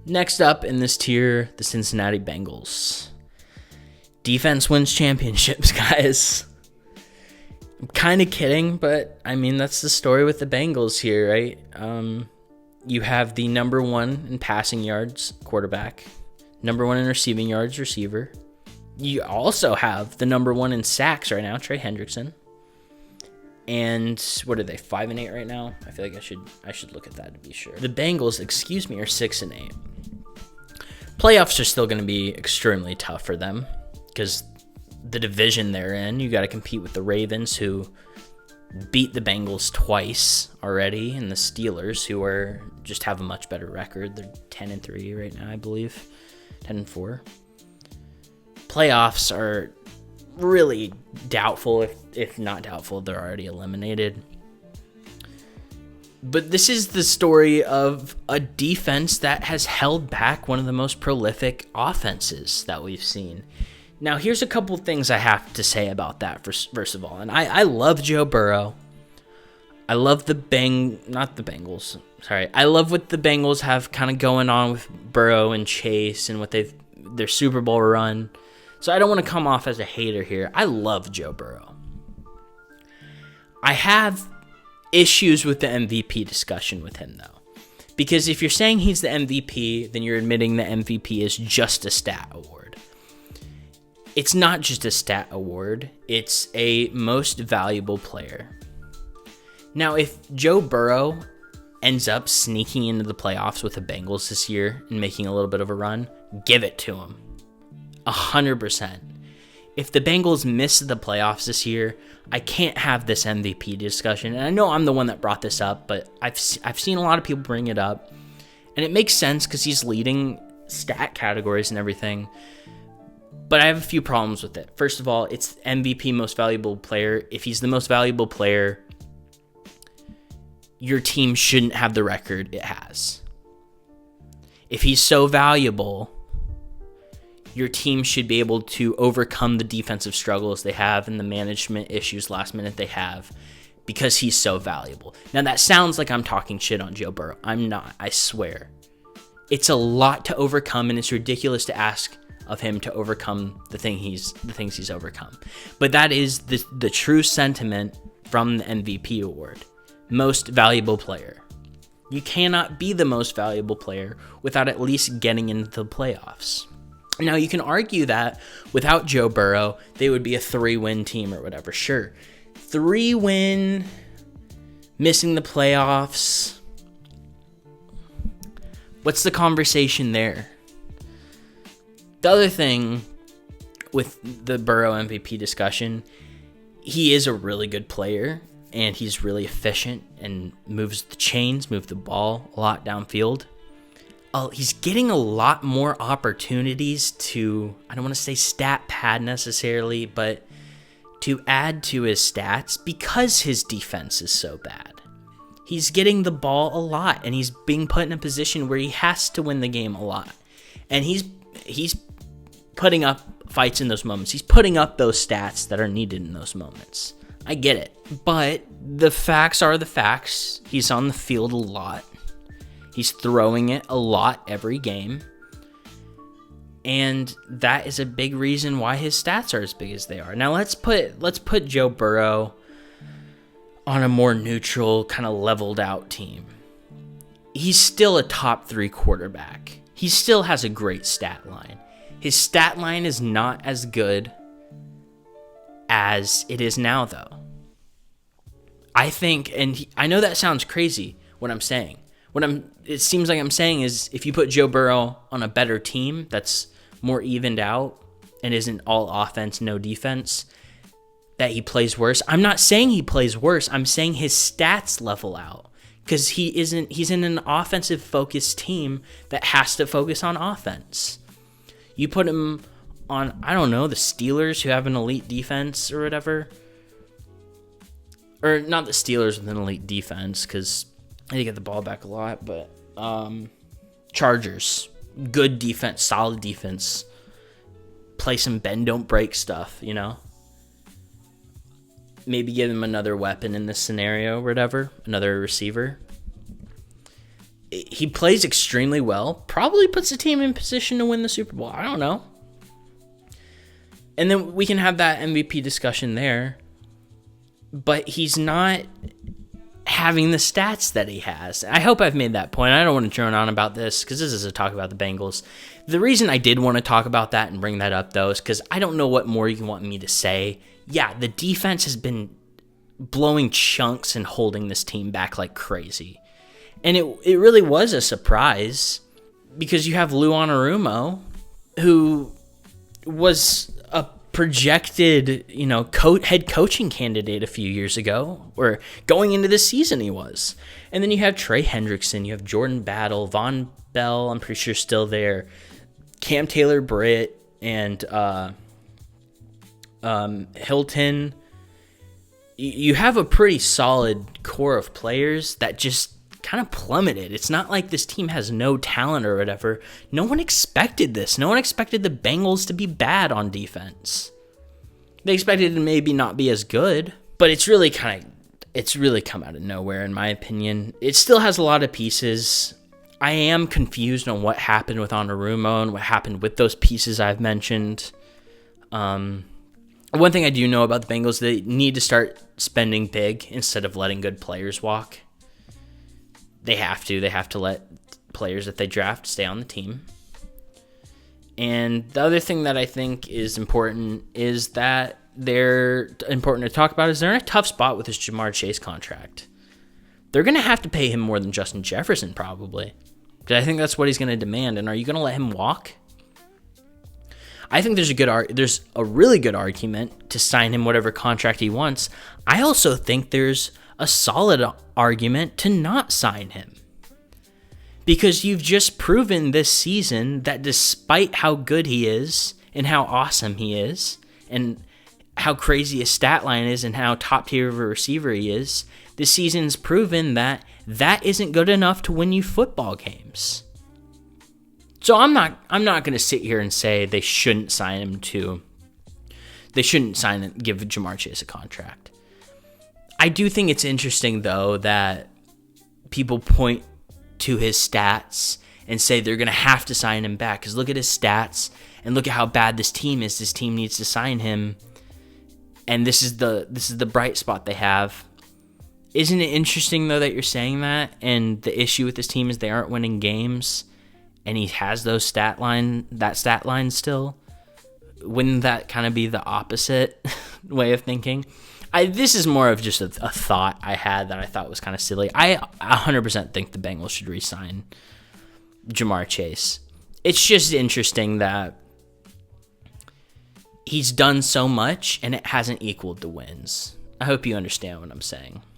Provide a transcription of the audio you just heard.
Next up in this tier, the Cincinnati Bengals. Defense wins championships, guys. I'm kind of kidding, but I mean, that's the story with the Bengals here, right? You have the number one in passing yards quarterback, number one in receiving yards receiver. You also have the number one in sacks right now, Trey Hendrickson. And what are they, 5-8 right now? I feel like I should look at that to be sure. The Bengals, are 6-8. Playoffs are still going to be extremely tough for them because the division they're in, you got to compete with the Ravens, who beat the Bengals twice already, and the Steelers, who just have a much better record. They're 10-3 right now, I believe, 10-4. Playoffs are really doubtful. If not doubtful, they're already eliminated. But this is the story of a defense that has held back one of the most prolific offenses that we've seen. Now, here's a couple things I have to say about that, first of all. And I love Joe Burrow. I love I love what the Bengals have kind of going on with Burrow and Chase and their Super Bowl run. So I don't want to come off as a hater here. I love Joe Burrow. I have issues with the MVP discussion with him, though. Because if you're saying he's the MVP, then you're admitting the MVP is just a stat award. It's not just a stat award. It's a most valuable player. Now, if Joe Burrow ends up sneaking into the playoffs with the Bengals this year and making a little bit of a run, give it to him. 100%. If the Bengals miss the playoffs this year, I can't have this MVP discussion. And I know I'm the one that brought this up, but I've seen a lot of people bring it up. And it makes sense because he's leading stat categories and everything. But I have a few problems with it. First of all, it's MVP, most valuable player. If he's the most valuable player, your team shouldn't have the record it has. If he's so valuable, your team should be able to overcome the defensive struggles they have and the management issues last minute they have because he's so valuable. Now, that sounds like I'm talking shit on Joe Burrow. I'm not, I swear. It's a lot to overcome, and it's ridiculous to ask of him to overcome the things he's overcome. But that is the true sentiment from the MVP award. Most valuable player. You cannot be the most valuable player without at least getting into the playoffs. Now, you can argue that without Joe Burrow, they would be a 3-win team or whatever. Sure. 3-win, missing the playoffs. What's the conversation there? The other thing with the Burrow MVP discussion, he is a really good player, and he's really efficient and moves the chains, moves the ball a lot downfield. He's getting a lot more opportunities to, I don't want to say stat pad necessarily, but to add to his stats because his defense is so bad. He's getting the ball a lot, and he's being put in a position where he has to win the game a lot. And he's putting up fights in those moments. He's putting up those stats that are needed in those moments. I get it. But the facts are the facts. He's on the field a lot. He's throwing it a lot every game. And that is a big reason why his stats are as big as they are. Now let's put Joe Burrow on a more neutral, kind of leveled out team. He's still a top 3 quarterback. He still has a great stat line. His stat line is not as good as it is now, though. I think, and I know that sounds crazy, what I'm saying. It seems like I'm saying is if you put Joe Burrow on a better team that's more evened out and isn't all offense, no defense, that he plays worse. I'm not saying he plays worse. I'm saying his stats level out because he's in an offensive focused team that has to focus on offense. You put him on, I don't know, the Steelers who have an elite defense or whatever. Or not the Steelers with an elite defense because they get the ball back a lot, but Chargers, good defense, solid defense. Play some bend, don't break stuff, you know? Maybe give him another weapon in this scenario or whatever, another receiver. he plays extremely well, probably puts the team in position to win the Super Bowl. I don't know. And then we can have that MVP discussion there. But he's not having the stats that he has. I hope I've made that point. I don't want to drone on about this because this is a talk about the Bengals. The reason I did want to talk about that and bring that up, though, is because I don't know what more you want me to say. Yeah, the defense has been blowing chunks and holding this team back like crazy. And it really was a surprise because you have Lou Anarumo, who was a projected, head coaching candidate a few years ago, or going into this season he was. And then you have Trey Hendrickson, you have Jordan Battle, Von Bell, I'm pretty sure still there, Cam Taylor-Britt, and Hilton. You have a pretty solid core of players that just kind of plummeted. It's not like this team has no talent or whatever. No one expected this. No one expected the Bengals to be bad on defense. They expected it to maybe not be as good, but it's really come out of nowhere in my opinion. It still has a lot of pieces. I am confused on what happened with Anarumo and what happened with those pieces I've mentioned. One thing I do know about the Bengals, they need to start spending big instead of letting good players walk. They have to let players that they draft stay on the team. And the other thing that I think is important is that they're important to talk about is they're in a tough spot with this Jamaar Chase contract. They're going to have to pay him more than Justin Jefferson probably. Because I think that's what he's going to demand. And are you going to let him walk? I think there's a really good argument to sign him whatever contract he wants. I also think there's a solid argument to not sign him. Because you've just proven this season that despite how good he is and how awesome he is and how crazy his stat line is and how top tier of a receiver he is, this season's proven that isn't good enough to win you football games. So I'm not going to sit here and say they shouldn't sign him give Jamaar Chase a contract. I do think it's interesting though that people point to his stats and say they're going to have to sign him back because look at his stats and look at how bad this team is. This team needs to sign him, and this is the bright spot they have. Isn't it interesting though that you're saying that? And the issue with this team is they aren't winning games, and he has that stat line still. Wouldn't that kind of be the opposite way of thinking? This is more of just a thought I had that I thought was kind of silly. I 100% think the Bengals should re-sign Jamaar Chase. It's just interesting that he's done so much and it hasn't equaled the wins. I hope you understand what I'm saying.